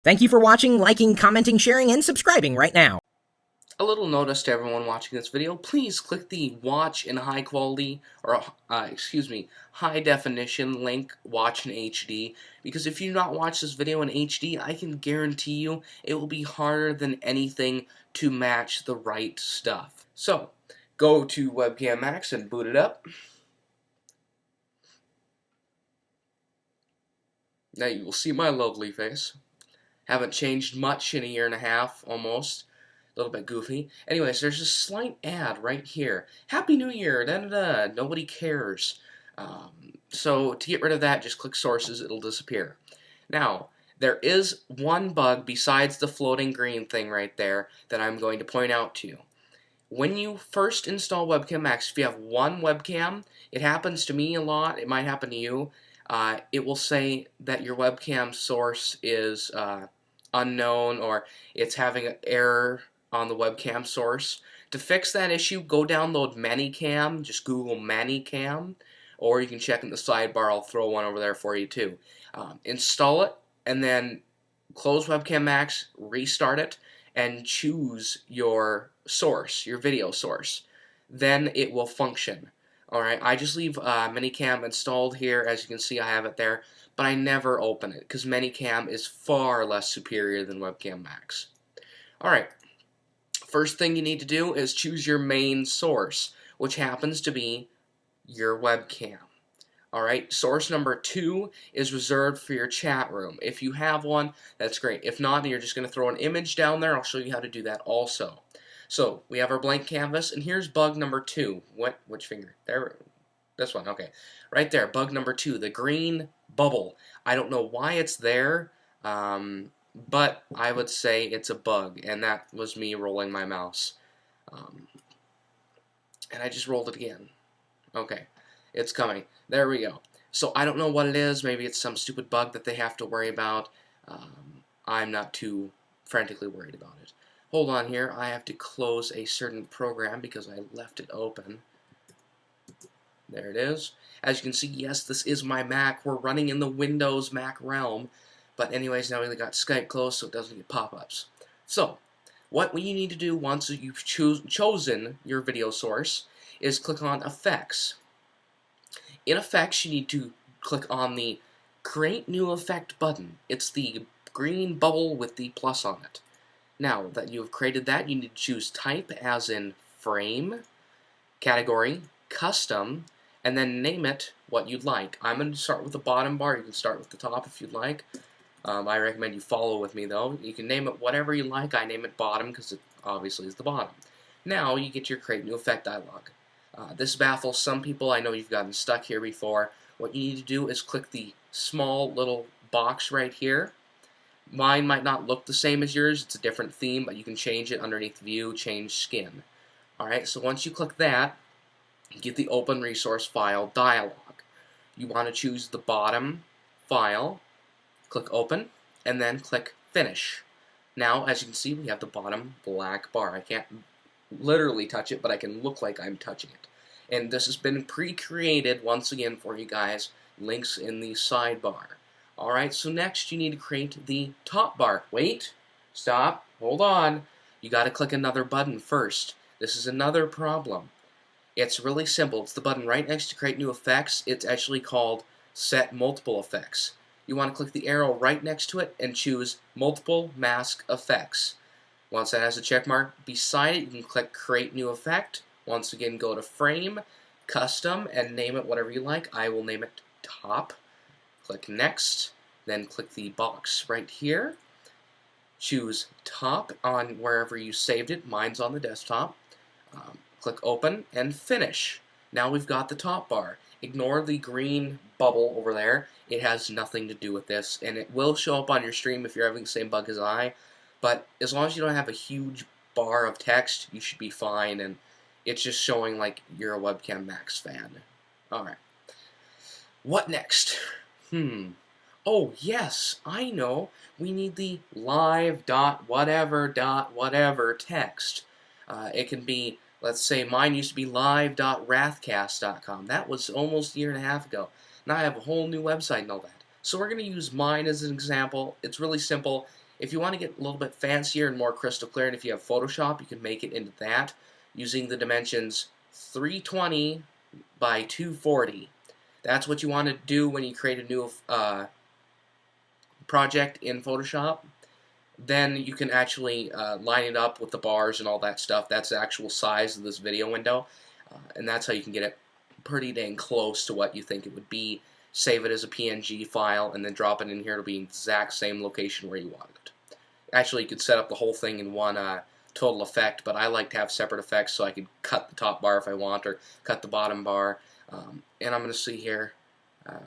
Thank you for watching, liking, commenting, sharing, and subscribing right now. A little notice to everyone watching this video, please click the watch in high quality, or high definition link, watch in HD, because if you do not watch this video in HD, I can guarantee you it will be harder than anything to match the right stuff. So, go to Webcam Max and boot it up. Now you will see my lovely face. Haven't changed much in a year and a half, almost. A little bit goofy. Anyways, there's a slight ad right here. Happy New Year, da-da-da, nobody cares. So to get rid of that, just click sources, it'll disappear. Now, there is one bug besides the floating green thing right there that I'm going to point out to you. When you first install Webcam Max, if you have one webcam, it happens to me a lot, it might happen to you, it will say that your webcam source is unknown, or it's having an error on the webcam source. To fix that issue, go download ManyCam, just Google ManyCam, or you can check in the sidebar, I'll throw one over there for you too. Install it, and then close Webcam Max, restart it, and choose your source, your video source. Then it will function. Alright, I just leave ManyCam installed here, as you can see I have it there, but I never open it, because ManyCam is far less superior than Webcam Max. Alright, first thing you need to do is choose your main source, which happens to be your webcam. Alright, source number 2 is reserved for your chat room. If you have one, that's great. If not, then you're just going to throw an image down there. I'll show you how to do that also. So, we have our blank canvas, and here's bug number 2. Which finger? There, this one, okay. Right there, bug number 2, the green bubble. I don't know why it's there, but I would say it's a bug, and that was me rolling my mouse. And I just rolled it again. Okay, it's coming. There we go. So I don't know what it is. Maybe it's some stupid bug that they have to worry about. I'm not too frantically worried about it. Hold on here. I have to close a certain program because I left it open. There it is. As you can see, yes, this is my Mac. We're running in the Windows Mac realm. But anyways, now we got Skype closed so it doesn't get pop-ups. So, what you need to do once you've chosen your video source is click on Effects. In Effects, you need to click on the Create New Effect button. It's the green bubble with the plus on it. Now that you have created that, you need to choose Type, as in Frame, Category, Custom, and then name it what you'd like. I'm going to start with the bottom bar. You can start with the top if you'd like. I recommend you follow with me though. You can name it whatever you like. I name it bottom because it obviously is the bottom. Now you get your Create New Effect dialog. This baffles some people. I know you've gotten stuck here before. What you need to do is click the small little box right here. Mine might not look the same as yours. It's a different theme, but you can change it underneath View, Change Skin. Alright, so once you click that, you get the Open Resource File dialog. You want to choose the bottom file, click Open, and then click Finish. Now, as you can see, we have the bottom black bar. I can't literally touch it, but I can look like I'm touching it. And this has been pre-created, once again, for you guys. Links in the sidebar. Alright, so next you need to create the top bar. Wait, stop, hold on. You gotta click another button first. This is another problem. It's really simple. It's the button right next to Create New Effects. It's actually called Set Multiple Effects. You want to click the arrow right next to it and choose Multiple Mask Effects. Once that has a check mark beside it, you can click Create New Effect. Once again, go to Frame, Custom, and name it whatever you like. I will name it Top. Click Next, then click the box right here. Choose Top on wherever you saved it. Mine's on the desktop. Click Open and Finish. Now we've got the top bar. Ignore the green bubble over there. It has nothing to do with this, and it will show up on your stream if you're having the same bug as I. But as long as you don't have a huge bar of text, you should be fine, and it's just showing like you're a Webcam Max fan. Alright. What next? Oh, yes, I know. We need the live.whatever.whatever text. It can be, let's say mine used to be live.wrathcast.com. That was almost a year and a half ago. Now I have a whole new website and all that. So we're going to use mine as an example. It's really simple. If you want to get a little bit fancier and more crystal clear, and if you have Photoshop, you can make it into that using the dimensions 320 by 240. That's what you want to do when you create a new project in Photoshop. Then you can actually line it up with the bars and all that stuff. That's the actual size of this video window, and that's how you can get it pretty dang close to what you think it would be. Save it as a PNG file, and then drop it in here. It'll be exact same location where you want it. Actually, you could set up the whole thing in one total effect, but I like to have separate effects so I could cut the top bar if I want, or cut the bottom bar. And I'm going to see here.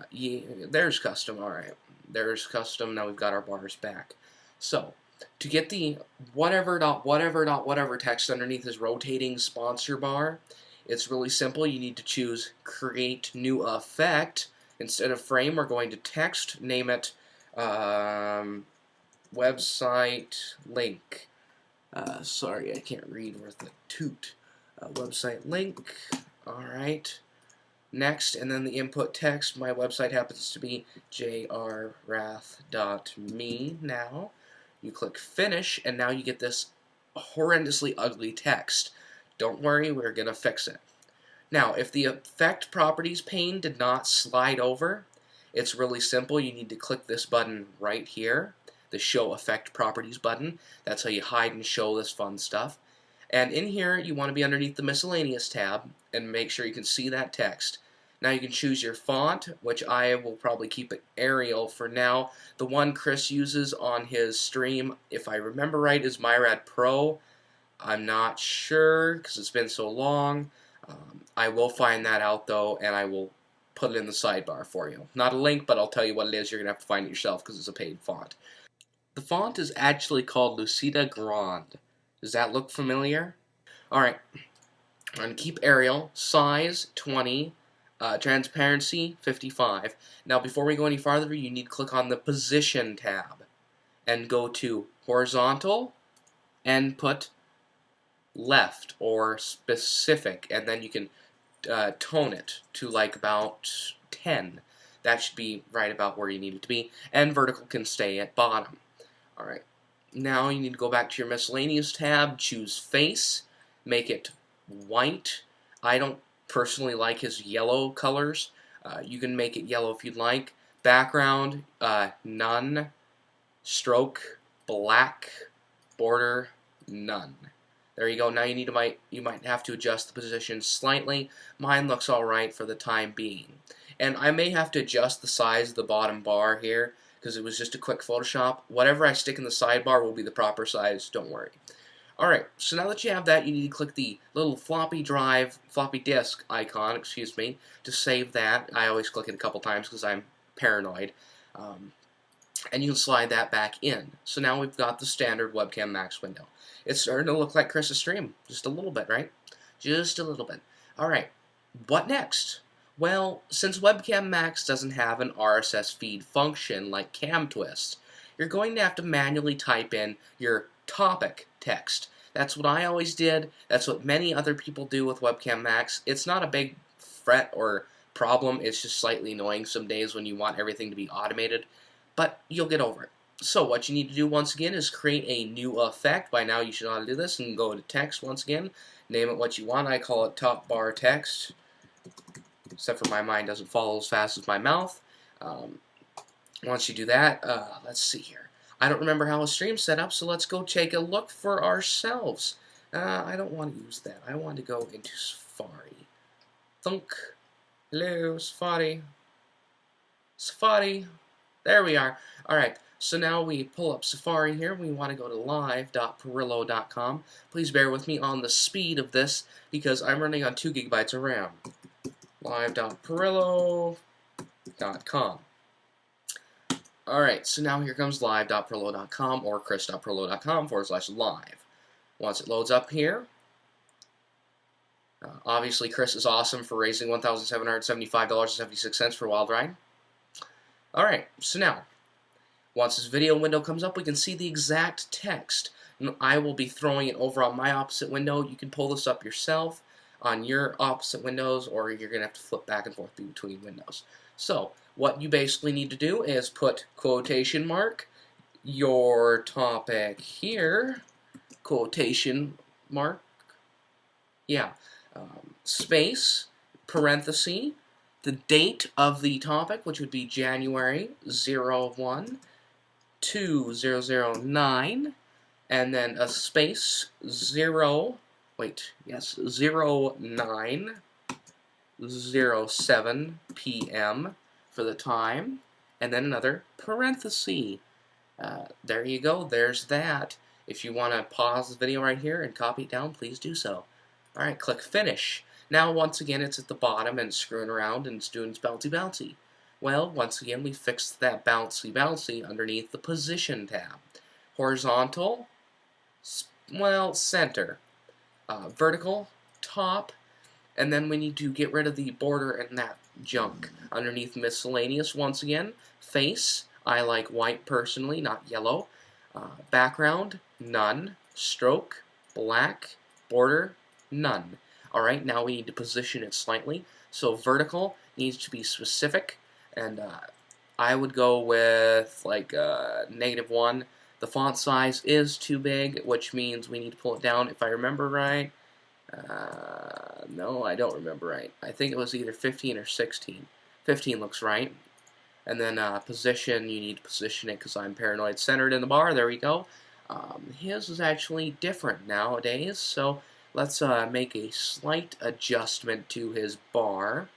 Yeah, there's custom. Alright, there's custom. Now we've got our bars back. So, to get the whatever text underneath this rotating sponsor bar, it's really simple. You need to choose Create New Effect. Instead of frame, we're going to text, name it website link. Sorry, I can't read worth a toot. Website link. Alright. Next, and then the input text. My website happens to be jrrath.me now. You click Finish, and now you get this horrendously ugly text. Don't worry, we're going to fix it. Now, if the Effect Properties pane did not slide over, it's really simple. You need to click this button right here, the Show Effect Properties button. That's how you hide and show this fun stuff. And in here, you want to be underneath the Miscellaneous tab, and make sure you can see that text. Now you can choose your font, which I will probably keep it Arial for now. The one Chris uses on his stream, if I remember right, is Myrad Pro. I'm not sure, because it's been so long. I will find that out, though, and I will put it in the sidebar for you. Not a link, but I'll tell you what it is. You're going to have to find it yourself, because it's a paid font. The font is actually called Lucida Grande. Does that look familiar? Alright, I'm going to keep Arial, size 20, transparency 55. Now before we go any farther, you need to click on the Position tab and go to Horizontal and put Left or Specific, and then you can tone it to like about 10. That should be right about where you need it to be, and Vertical can stay at bottom. Alright, now you need to go back to your Miscellaneous tab, choose Face, make it white. I don't personally like his yellow colors. You can make it yellow if you'd like. Background, none. Stroke, black. Border, none. There you go. Now you might have to adjust the position slightly. Mine looks alright for the time being. And I may have to adjust the size of the bottom bar here, because it was just a quick Photoshop. Whatever I stick in the sidebar will be the proper size, don't worry. Alright, so now that you have that, you need to click the little floppy disk icon, to save that. I always click it a couple times because I'm paranoid. And you can slide that back in. So now we've got the standard Webcam Max window. It's starting to look like Chris's stream. Just a little bit, right? Just a little bit. Alright, what next? Well, since Webcam Max doesn't have an RSS feed function like CamTwist, you're going to have to manually type in your topic text. That's what I always did. That's what many other people do with Webcam Max. It's not a big fret or problem. It's just slightly annoying some days when you want everything to be automated, but you'll get over it. So what you need to do once again is create a new effect. By now you should know how to do this, and go to text once again. Name it what you want. I call it top bar text, except for my mind doesn't follow as fast as my mouth. Once you do that, let's see here. I don't remember how a stream's set up, so let's go take a look for ourselves. I don't want to use that. I want to go into Safari. Thunk. Hello, Safari. Safari. There we are. Alright, so now we pull up Safari here. We want to go to live.pirillo.com. Please bear with me on the speed of this, because I'm running on 2 gigabytes of RAM. live.pirillo.com. Alright, so now here comes live.pirillo.com or chris.pirillo.com/live. Once it loads up here, obviously Chris is awesome for raising $1,775.76 for Wild Ride. Alright, so now, once this video window comes up, we can see the exact text. I will be throwing it over on my opposite window. You can pull this up yourself on your opposite windows, or you're going to have to flip back and forth between windows. So, what you basically need to do is put quotation mark, your topic here, quotation mark, yeah, space, parenthesis, the date of the topic, which would be January 01, 2009, and then a space 0907 p.m. for the time, and then another parenthesis. There you go, there's that. If you want to pause the video right here and copy it down, please do so. Alright, click Finish. Now, once again, it's at the bottom and screwing around and it's doing its bouncy. Well, once again, we fixed that bouncy underneath the Position tab. Horizontal, well, center. Vertical, top, and then we need to get rid of the border and that junk. Underneath Miscellaneous, once again, face, I like white personally, not yellow. Background, none. Stroke, black. Border, none. Alright, now we need to position it slightly. So vertical needs to be specific, and I would go with like -1. The font size is too big, which means we need to pull it down, if I remember right. No, I don't remember right. I think it was either 15 or 16. 15 looks right. And then position, you need to position it because I'm paranoid centered in the bar. There we go. His is actually different nowadays, so let's make a slight adjustment to his bar.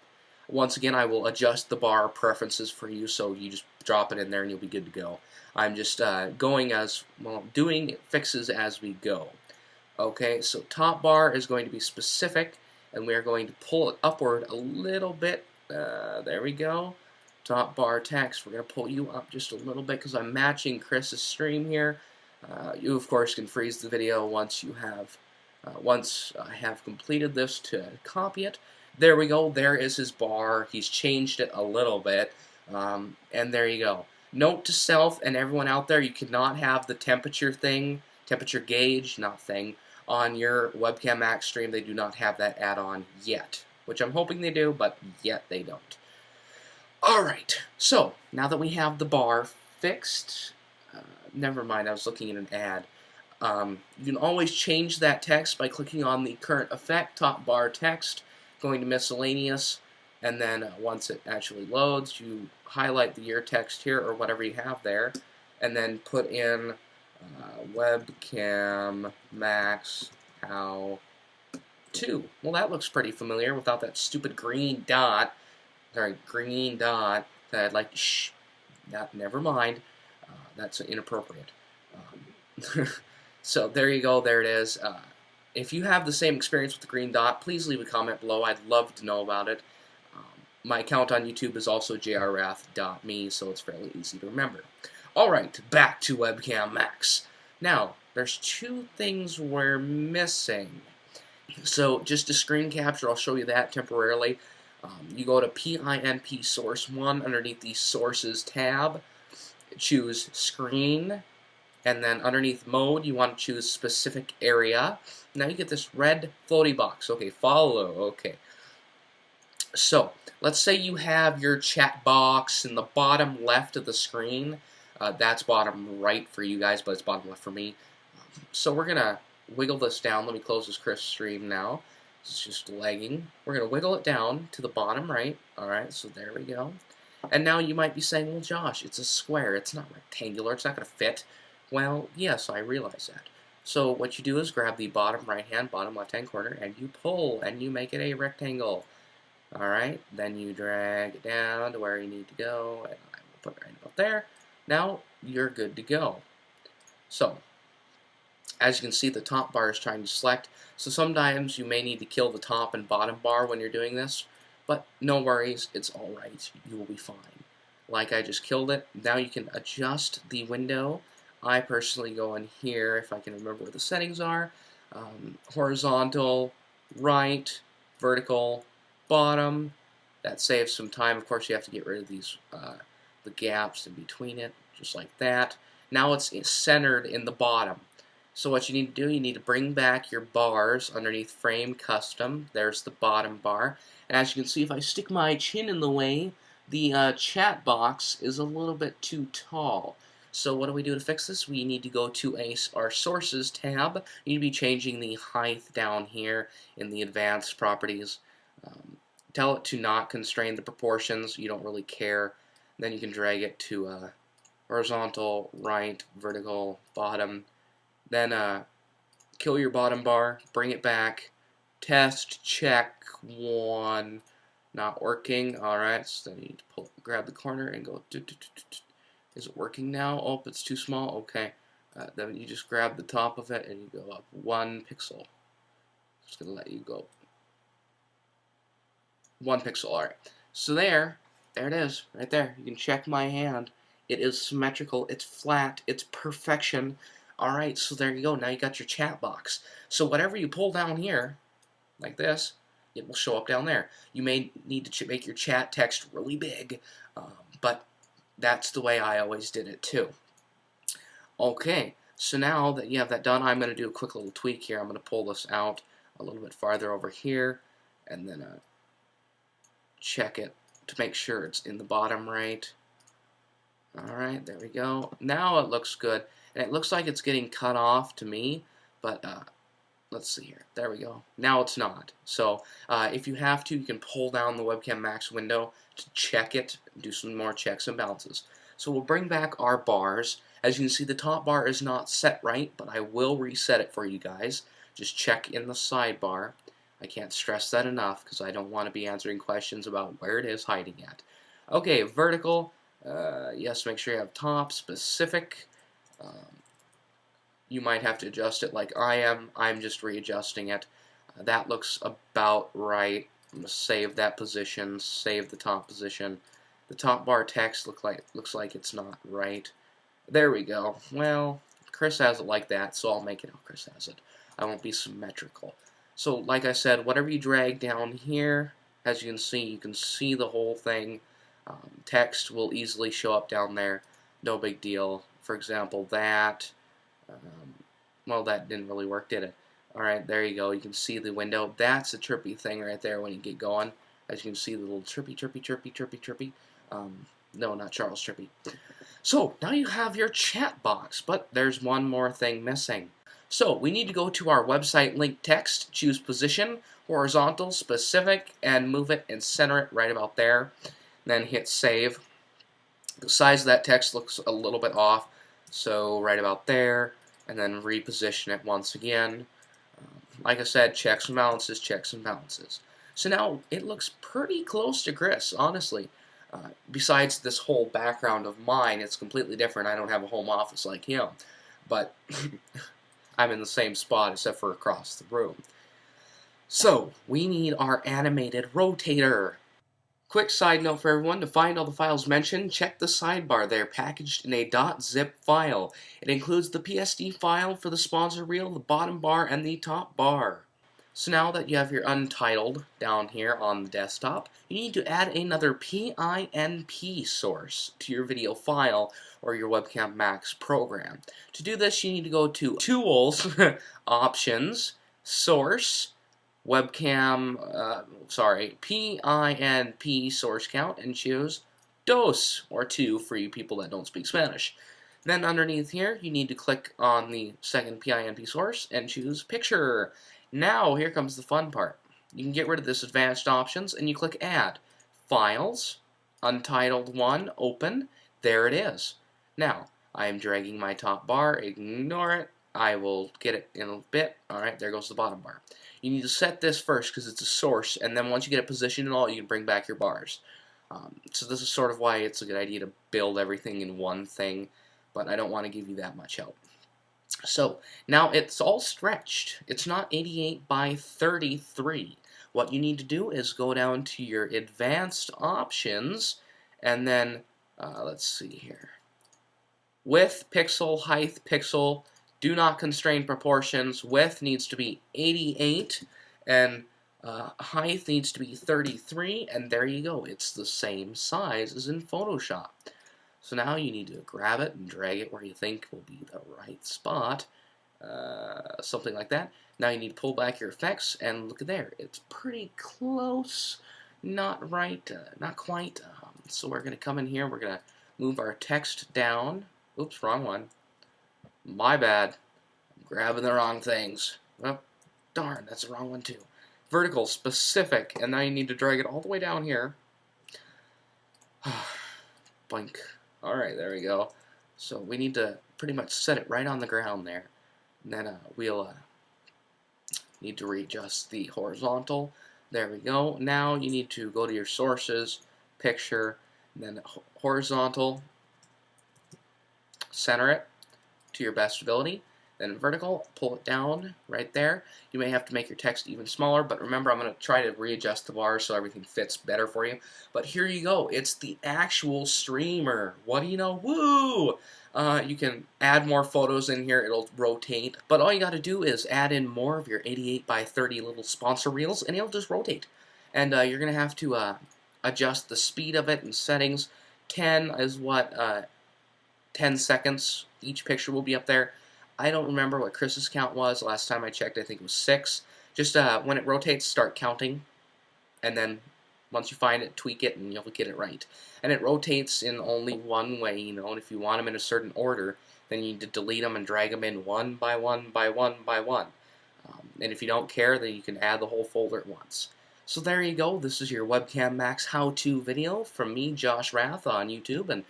Once again, I will adjust the bar preferences for you, so you just drop it in there and you'll be good to go. I'm just going as, well, doing fixes as we go. Okay, so top bar is going to be specific, and we are going to pull it upward a little bit. There we go. Top bar text, we're going to pull you up just a little bit because I'm matching Chris's stream here. You, of course, can freeze the video once you have, once I have completed this to copy it. There we go, there is his bar. He's changed it a little bit, and there you go. Note to self and everyone out there, you cannot have the temperature thing, temperature gauge, not thing, on your Webcam Max stream. They do not have that add-on yet, which I'm hoping they do, but yet they don't. Alright, so now that we have the bar fixed, never mind, I was looking at an ad. You can always change that text by clicking on the current effect, top bar text, going to miscellaneous, and then once it actually loads, you highlight the year text here or whatever you have there, and then put in Webcam Max How To. Well, that looks pretty familiar without that stupid green dot. Sorry, green dot that I'd like to never mind. That's inappropriate. So there you go, there it is. If you have the same experience with the green dot, please leave a comment below. I'd love to know about it. My account on YouTube is also jrwrath.me, so it's fairly easy to remember. Alright, back to Webcam Max. Now, there's two things we're missing. So, just a screen capture, I'll show you that temporarily. You go to PINP Source 1 underneath the Sources tab, choose Screen, and then underneath Mode, you want to choose Specific Area. Now you get this red floaty box. Okay, follow, okay. So, let's say you have your chat box in the bottom left of the screen. That's bottom right for you guys, but it's bottom left for me. So we're going to wiggle this down. Let me close this Chris stream now. It's just lagging. We're going to wiggle it down to the bottom right. Alright, so there we go. And now you might be saying, well, Josh, it's a square. It's not rectangular. It's not going to fit. Well, yes, I realize that. So what you do is grab the bottom right-hand, bottom left-hand corner, and you pull, and you make it a rectangle. Alright, then you drag it down to where you need to go, and I will put it right about there. Now, you're good to go. So, as you can see, the top bar is trying to select, so sometimes you may need to kill the top and bottom bar when you're doing this, but no worries, it's alright, you will be fine. Like I just killed it, now you can adjust the window. I personally go in here, if I can remember where the settings are, horizontal, right, vertical, bottom. That saves some time. Of course, you have to get rid of these the gaps in between it, just like that. Now it's centered in the bottom. So what you need to do, you need to bring back your bars underneath Frame Custom. There's the bottom bar. And as you can see, if I stick my chin in the way, the chat box is a little bit too tall. So what do we do to fix this? We need to go to our Sources tab. You need to be changing the height down here in the Advanced Properties. Tell it to not constrain the proportions. You don't really care. Then you can drag it to horizontal, right, vertical, bottom. Then kill your bottom bar, bring it back, test, check, 1, not working. Alright, so then you need to grab the corner and go, is it working now? Oh, it's too small, okay. Then you just grab the top of it and you go up 1 pixel. Just going to let you go 1 pixel, alright. So there it is, right there. You can check my hand. It is symmetrical, it's flat, it's perfection. Alright, so there you go. Now you got your chat box. So whatever you pull down here, like this, it will show up down there. You may need to make your chat text really big, but that's the way I always did it too. Okay, so now that you have that done, I'm going to do a quick little tweak here. I'm going to pull this out a little bit farther over here, and then check it to make sure it's in the bottom right. Alright, there we go. Now it looks good. And it looks like it's getting cut off to me, but let's see here. There we go. Now it's not. So if you have to, you can pull down the Webcam Max window to check it, do some more checks and balances. So we'll bring back our bars. As you can see, the top bar is not set right, but I will reset it for you guys. Just check in the sidebar. I can't stress that enough because I don't want to be answering questions about where it is hiding at. Okay, vertical. Yes, make sure you have top, specific. You might have to adjust it like I am. I'm just readjusting it. That looks about right. I'm going to save that position, save the top position. The top bar text looks like it's not right. There we go. Well, Chris has it like that, so I'll make it how Chris has it. I won't be symmetrical. So, like I said, whatever you drag down here, as you can see the whole thing. Text will easily show up down there. No big deal. For example, that. Well, that didn't really work, did it? Alright, there you go. You can see the window. That's a trippy thing right there when you get going. As you can see, the little chirpy. No, not Charles Trippy. So, now you have your chat box, but there's one more thing missing. So, we need to go to our website link text, choose position, horizontal, specific, and move it and center it right about there. Then hit save. The size of that text looks a little bit off, so right about there, and then reposition it once again. Like I said, checks and balances, checks and balances. So now it looks pretty close to Chris, honestly. Besides this whole background of mine, it's completely different. I don't have a home office like him, but I'm in the same spot except for across the room. So, we need our animated rotator. Quick side note for everyone, to find all the files mentioned, check the sidebar. They're packaged in a .zip file. It includes the PSD file for the sponsor reel, the bottom bar, and the top bar. So now that you have your Untitled down here on the desktop, you need to add another PINP source to your video file or your Webcam Max program. To do this, you need to go to Tools, Options, Source, Webcam, PINP source count, and choose DOS, or 2 for you people that don't speak Spanish. Then underneath here, you need to click on the second PINP source and choose Picture. Now, here comes the fun part. You can get rid of this Advanced Options, and you click Add. Files, Untitled 1, Open. There it is. Now, I am dragging my top bar. Ignore it. I will get it in a bit. Alright, there goes the bottom bar. You need to set this first because it's a source, and then once you get it positioned and all, you can bring back your bars. So this is sort of why it's a good idea to build everything in one thing, but I don't want to give you that much help. So, now it's all stretched. It's not 88 by 33. What you need to do is go down to your Advanced Options, and then, let's see here. Width, pixel, height, pixel. Do not constrain proportions. Width needs to be 88, and height needs to be 33, and there you go. It's the same size as in Photoshop. So now you need to grab it and drag it where you think will be the right spot, something like that. Now you need to pull back your effects, and look at there. It's pretty close, not right, not quite. So we're going to come in here, we're going to move our text down Oops, wrong one. My bad. I'm grabbing the wrong things. Oh, darn, that's the wrong one too. Vertical, specific, and now you need to drag it all the way down here. Boink. Alright, there we go. So we need to pretty much set it right on the ground there. And then we'll need to readjust the horizontal. There we go. Now you need to go to your sources, picture, and then horizontal, center it to your best ability. Then vertical, pull it down right there. You may have to make your text even smaller, but remember I'm going to try to readjust the bars so everything fits better for you. But here you go. It's the actual streamer. What do you know? Woo! You can add more photos in here. It'll rotate. But all you got to do is add in more of your 88 by 30 little sponsor reels, and it'll just rotate. And you're going to have to adjust the speed of it in settings. 10 is what 10 seconds. Each picture will be up there. I don't remember what Chris's count was. Last time I checked, I think it was 6. Just when it rotates, start counting. And then once you find it, tweak it, and you'll get it right. And it rotates in only one way, you know. And if you want them in a certain order, then you need to delete them and drag them in one by one by one by one. And if you don't care, then you can add the whole folder at once. So there you go. This is your Webcam Max how-to video from me, Josh Rath, on YouTube. And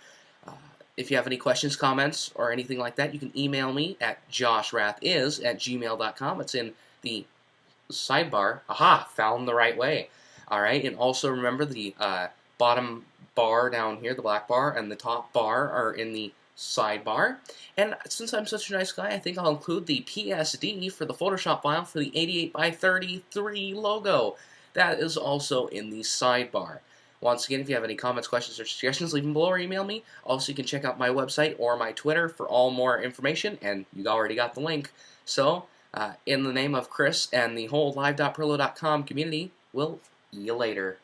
if you have any questions, comments, or anything like that, you can email me at joshrathiz@gmail.com. It's in the sidebar. Aha! Found the right way. Alright, and also remember the bottom bar down here, the black bar, and the top bar are in the sidebar. And since I'm such a nice guy, I think I'll include the PSD for the Photoshop file for the 88 by 33 logo. That is also in the sidebar. Once again, if you have any comments, questions, or suggestions, leave them below or email me. Also, you can check out my website or my Twitter for all more information, and you already got the link. So, in the name of Chris and the whole live.pirillo.com community, we'll see you later.